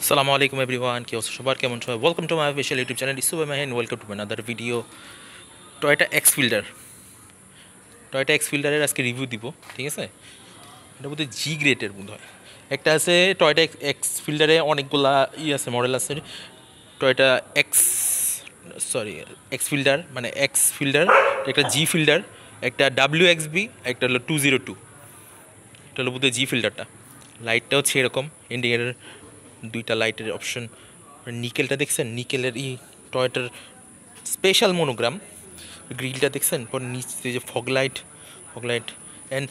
Assalamu alaikum everyone, কি অবস্থা সবার, কেমন সবাই? Welcome to my official YouTube channel ইসুবাই Mahin. Welcome to another video. Toyota X Fielder, Toyota X ফিল্ডারের আজকে রিভিউ দিব, ঠিক আছে? এটা বোধহয় জি গ্রেডের বোধ হয়। একটা আছে টয়োটা এক্স ফিল্ডারে অনেকগুলা আছে, মডেল আছে। টয়োটা এক্স এক্স ফিল্ডার, মানে এক্স ফিল্ডার, একটা জি ফিল্ডার, একটা WXB, একটা হলো 202। এটা হলো বোধহয় জি ফিল্ডারটা। লাইটটা হচ্ছে এরকম, ইন্ডিকেটার দুইটা লাইটের অপশন। নিকেলটা দেখছেন, নিকেলের টয়োটার স্পেশাল মনোগ্রাম। গ্রিলটা দেখছেন, পর নিচে যে ফগ লাইট অ্যান্ড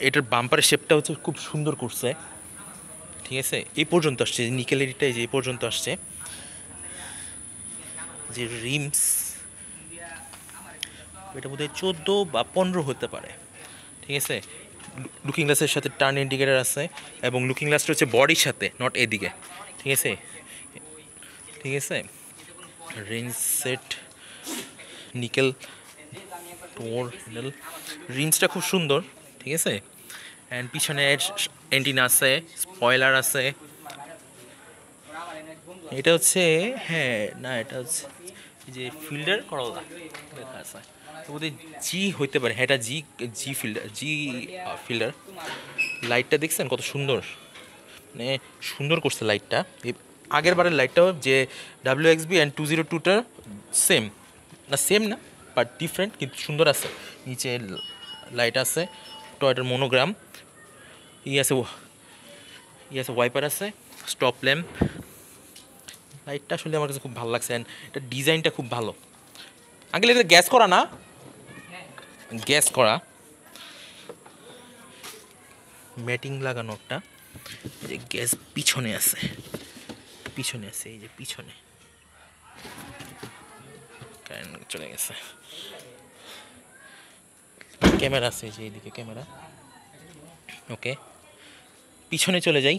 এটার বাম্পারের শেপটা হচ্ছে খুব সুন্দর করছে, ঠিক আছে? এই পর্যন্ত আসছে নিকেলের, এটাই যে এই পর্যন্ত আসছে। যে রিমস, এটা বোধহয় 14 বা 15 হতে পারে, ঠিক আছে? লুকিং গ্লাসের সাথে টার্ন ইন্ডিকেটার আছে, এবং লুকিং গ্লাসটা হচ্ছে বডির সাথে, নট এদিকে, ঠিক আছে? রেঞ্জ সেট, নিকেল টোর হ্যান্ডেল, রিন্সটা খুব সুন্দর, ঠিক আছে? অ্যান্ড পিছনে অ্যান্টিনা আছে, স্পয়লার আছে। এটা হচ্ছে, হ্যাঁ না, এটা হচ্ছে যে ফিল্ডার করলা লেখা আছে, তো বোধহয় জি হইতে পারে। হ্যাঁ, এটা জি ফিল্ডার। লাইটটা দেখছেন কত সুন্দর, মানে সুন্দর করছে লাইটটা। আগের বারের লাইটটাও যে WXB অ্যান্ড 202টার সেম না, বাট ডিফারেন্ট, কিন্তু সুন্দর আছে। নিচে লাইট আছে, টয়টার মনোগ্রাম, আছে ওয়াইপার আছে, স্টপ ল্যাম্প। লাইটটা আসলে আমার কাছে খুব ভালো লাগছে, অ্যান্ড এটা ডিজাইনটা খুব ভালো। আঙ্কেল, এটা গ্যাস করা না? গ্যাস করা, ম্যাটিং লাগানো একটা। এই যে গ্যাস পিছনে আছে, এই যে পিছনে কারেন্ট চলে গেছে। ক্যামেরা আছে, যে এইদিকে ক্যামেরা। ওকে, পিছনে চলে যাই।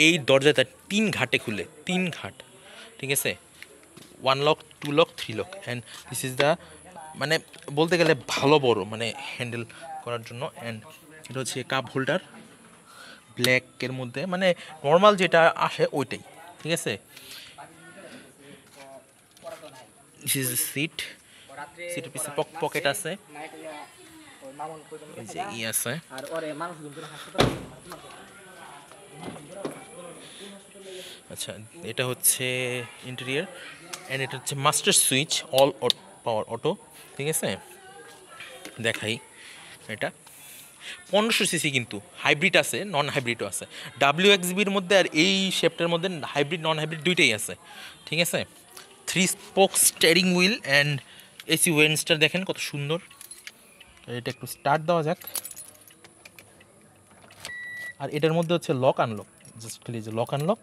এই দরজাটা 3 ঘাটে খুলে, 3 ঘাট, ঠিক আছে? 1 lock, 2 lock, 3 lock, and this is the, মানে বলতে গেলে ভালো বড়, মানে হ্যান্ডেল করার জন্য। অ্যান্ড এটা হচ্ছে কাপ হোল্ডার, ব্ল্যাকের মধ্যে, মানে নর্মাল যেটা আসে ওইটাই, ঠিক আছে? দিস ইজ সিটের পিছনে পকেট আছে, এই যে আছে। আচ্ছা, এটা হচ্ছে ইন্টেরিয়ার, অ্যান্ড এটা হচ্ছে মাস্টার সুইচ, অল পাওয়ার অটো, ঠিক আছে? দেখাই, এটা 1500 সিসি, কিন্তু হাইব্রিড আছে, নন হাইব্রিডও আছে। WXBর মধ্যে আর এই শেপটার মধ্যে হাইব্রিড নন হাইব্রিড দুইটাই আছে, ঠিক আছে? 3 spoke steering wheel, and AC ওয়েন্সটা দেখেন কত সুন্দর। এটা একটু স্টার্ট দেওয়া যাক। আর এটার মধ্যে হচ্ছে লক আনলক, জাস্ট খালি যে লক আনলক।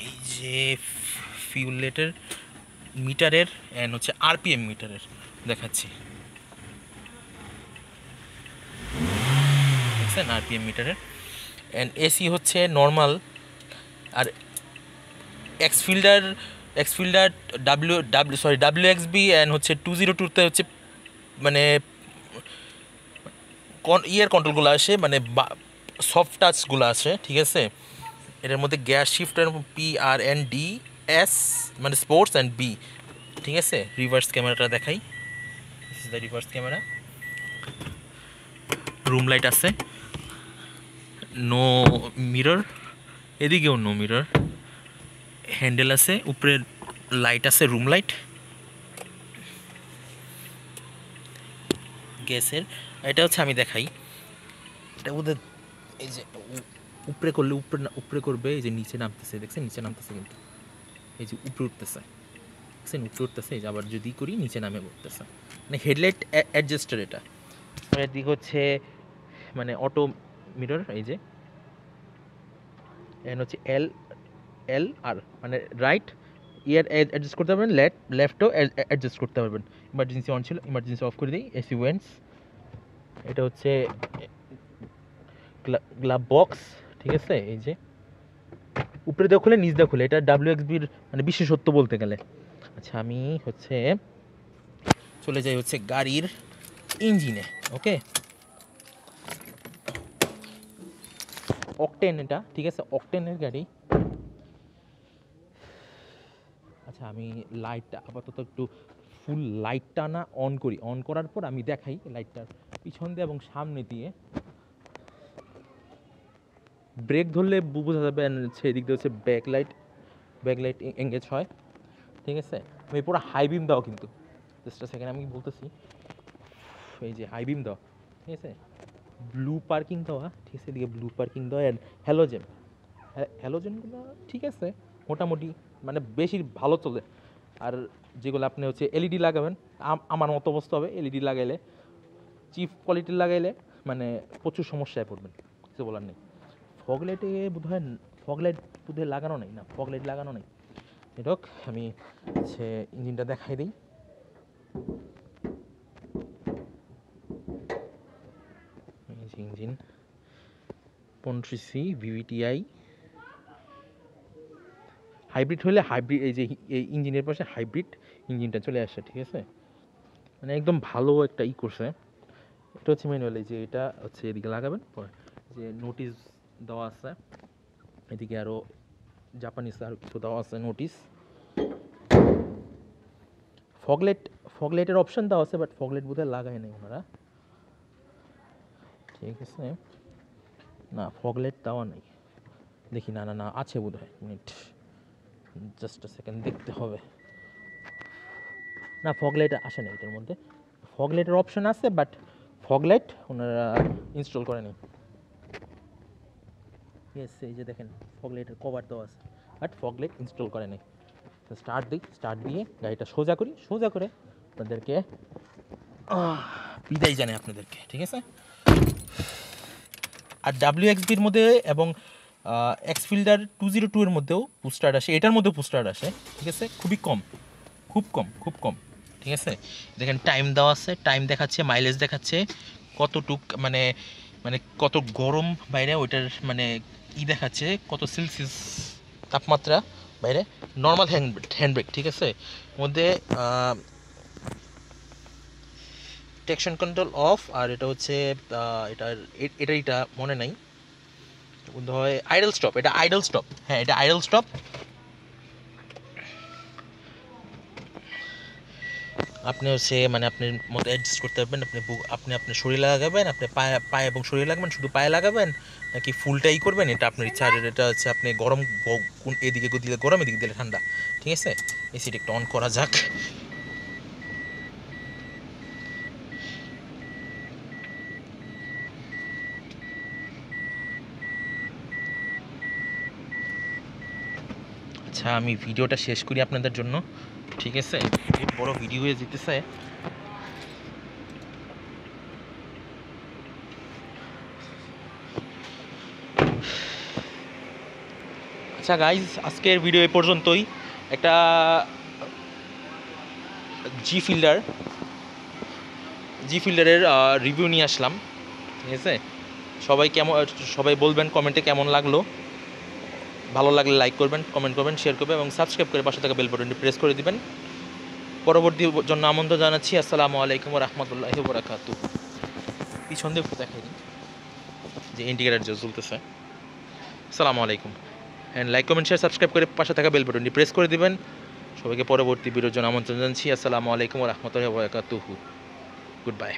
এই যে ফিউলেটের মিটারের, অ্যান্ড হচ্ছে RPM মিটারের দেখাচ্ছি, দেখছেন RPM মিটারের। অ্যান্ড AC হচ্ছে নর্মাল। আর এক্স ফিল্ডার WXB অ্যান্ড হচ্ছে 202তে হচ্ছে, মানে কন্ট্রোলগুলো আসে, মানে সফট টাচগুলো আসে, ঠিক আছে? এটার মধ্যে গ্যাস শিফটার PRNDS, মানে স্পোর্টস অ্যান্ড B, ঠিক আছে? রিভার্স ক্যামেরাটা দেখাই, this is the reverse camera. Room light আছে, নো মিরর, এদিকেও নো মিরর। হ্যান্ডেল আছে, উপরে লাইট আছে, রুম লাইট গ্যাসের। এটা হচ্ছে আমি দেখাই, এটা বোধহয় এই যে উপরে করলে উপরে করবে, এই যে নিচে নামতেছে, দেখছেন নিচে নামতেছে, কিন্তু এই যে উপরে উঠতেছে, দেখছেন উপরে উঠতেছে, এই যে আবার যদি করি নিচে নামে পড়তেছে, মানে হেডলাইট অ্যাডজাস্টার এটা। এর দিক হচ্ছে মানে অটো মিরর, এই যে এন হচ্ছে LR, মানে রাইট ইয়ার অ্যাডজাস্ট করতে পারবেন, লেফটও অ্যাডজাস্ট করতে পারবেন। ইমার্জেন্সি অন ছিল, ইমার্জেন্সি অফ করে দিই। AC ওয়েন্টস, এটা হচ্ছে গ্লাভ বক্স, ঠিক আছে? এই যে উপরে দেওয়া খুলে, নিচ দেওয়া খুলে, এটা WXBর মানে বিশেষত্ব বলতে গেলে। আচ্ছা, আমি হচ্ছে চলে যাই হচ্ছে গাড়ির ইঞ্জিনে। ওকে, অকটেন এটা, ঠিক আছে, অকটেনের গাড়ি। আচ্ছা, আমি লাইটটা আপাতত একটু ফুল লাইটটা না অন করি, অন করার পর আমি দেখাই লাইটটার পিছন দিয়ে এবং সামনে দিয়ে। ব্রেক ধরলে বোঝা যাবে সেদিক দিয়ে হচ্ছে ব্যাকলাইট এঙ্গেজ হয়, ঠিক আছে। আমি পুরো হাই বিম দাও কিন্তু, জাস্ট সেকেন্ড আমি বলতেছি, এই যে হাই বিম দাও, ঠিক আছে, ব্লু পার্কিং দেওয়া, ঠিক আছে, এদিকে ব্লু পার্কিং দেওয়া অ্যান্ড হ্যালোজেনগুলো ঠিক আছে মোটামুটি, মানে বেশি ভালো চলে। আর যেগুলো আপনি হচ্ছে এলইডি লাগাবেন, আমার মতো অবস্থা হবে, এলইডি লাগাইলে, চিপ কোয়ালিটির লাগাইলে মানে প্রচুর সমস্যায় পড়বেন, কিছু বলার নেই। ফগলাইটে বোধহয় লাগানো নেই, না ফগলাইট লাগানো নেই। এরক আমি হচ্ছে ইঞ্জিনটা দেখাই দিই। ইঞ্জিন 15C VVTi হাইব্রিড হলে হাইব্রিড, এই যে এই ইঞ্জিনের পাশে হাইব্রিড ইঞ্জিনটা চলে আসে, ঠিক আছে, মানে একদম ভালো একটা করছে। এটা হচ্ছে ম্যানুয়াল, এই যে এটা হচ্ছে এদিকে লাগাবেন, যে নোটিশ দেওয়া আছে, এদিকে আরও জাপানিজ আরও কিছু দেওয়া আছে নোটিশ। ফগলাইটের অপশন দেওয়া আছে, বাট ফগলাইট বোধহয় লাগায় নাই ওনারা, ঠিক আছে, না ফগলাইট দেওয়া নেই, দেখি, না না না আছে বোধহয়, মিনিট, জাস্ট সেকেন্ড দেখতে হবে। না ফগলাইট আসে না এটার মধ্যে, ফগলাইটের অপশন আছে বাট ফগলাইট ওনারা ইনস্টল করেনি। ইয়েস, এই যে দেখেন ফগলাইটের কভার দেওয়া আছে বাট ফগলাইট ইনস্টল করেনি। তো স্টার্ট দিয়ে গাড়িটা সোজা করে আপনাদেরকে বিদায় জানে আপনাদেরকে, ঠিক আছে। আর WXB-র মধ্যে এবং এক্সফিল্ডার 202 এর মধ্যেও পুস্টার আসে, এটার মধ্যেও পুস্টার আসে, ঠিক আছে, খুব কম, ঠিক আছে। দেখেন টাইম দেওয়া আছে, টাইম দেখাচ্ছে, মাইলেজ দেখাচ্ছে, কতটুক মানে মানে কত গরম বাইরে ওইটার মানে দেখাচ্ছে, কত সেলসিয়াস তাপমাত্রা বাইরে। নর্মাল হ্যান্ডব্রেক, ঠিক আছে, মধ্যে ট্র্যাকশন কন্ট্রোল অফ, আর এটা হচ্ছে এটা মনে নাই, বোধহয় আইডল স্টপ, এটা আইডল স্টপ, হ্যাঁ এটা আইডল স্টপ। আপনি হচ্ছে মানে আপনার মতো অ্যাডজাস্ট করতে পারবেন, আপনি আপনার শরীরে লাগাবেন, আপনি পায়ে এবং শরীরে লাগাবেন, শুধু পায়ে লাগাবেন নাকি ফুলটাই করবেন, এটা আপনার ইচ্ছা। আর এটা হচ্ছে আপনি গরম এদিকে দিলে গরম, এদিকে দিলে ঠান্ডা, ঠিক আছে। এসিটা একটু অন করা যাক। আচ্ছা, আমি ভিডিওটা শেষ করি আপনাদের জন্য, ঠিক আছে, বহুত বড় ভিডিও হয়ে যেতেছে। আচ্ছা গাইজ, আজকের ভিডিও এ পর্যন্তই। একটা জি ফিল্ডারের রিভিউ নিয়ে আসলাম, ঠিক আছে। সবাই বলবেন কমেন্টে কেমন লাগলো, ভালো লাগলে লাইক করবেন, কমেন্ট করবেন, শেয়ার করবেন এবং সাবস্ক্রাইব করে পাশে থাকা বেল বাটনটি প্রেস করে দিবেন। পরবর্তী জন্য আমন্ত্রণ জানাচ্ছি। আসসালামু আলাইকুম ওয়া রাহমাতুল্লাহি ওয়া বারাকাতুহু। পিছন দিয়ে একটু দেখাই দিন যে ইন্ডিকেটার যে জ্বলতেছে। আসসালামু আলাইকুম, and like comment share subscribe করে পাশে থাকা বেল বাটনটি প্রেস করে দিবেন। সবাইকে পরবর্তী ভিডিওর জন্য আমন্ত্রণ জানাচ্ছি। আসসালামু আলাইকুম ওয়া রাহমাতুল্লাহি ওয়া বারাকাতুহু। Good bye.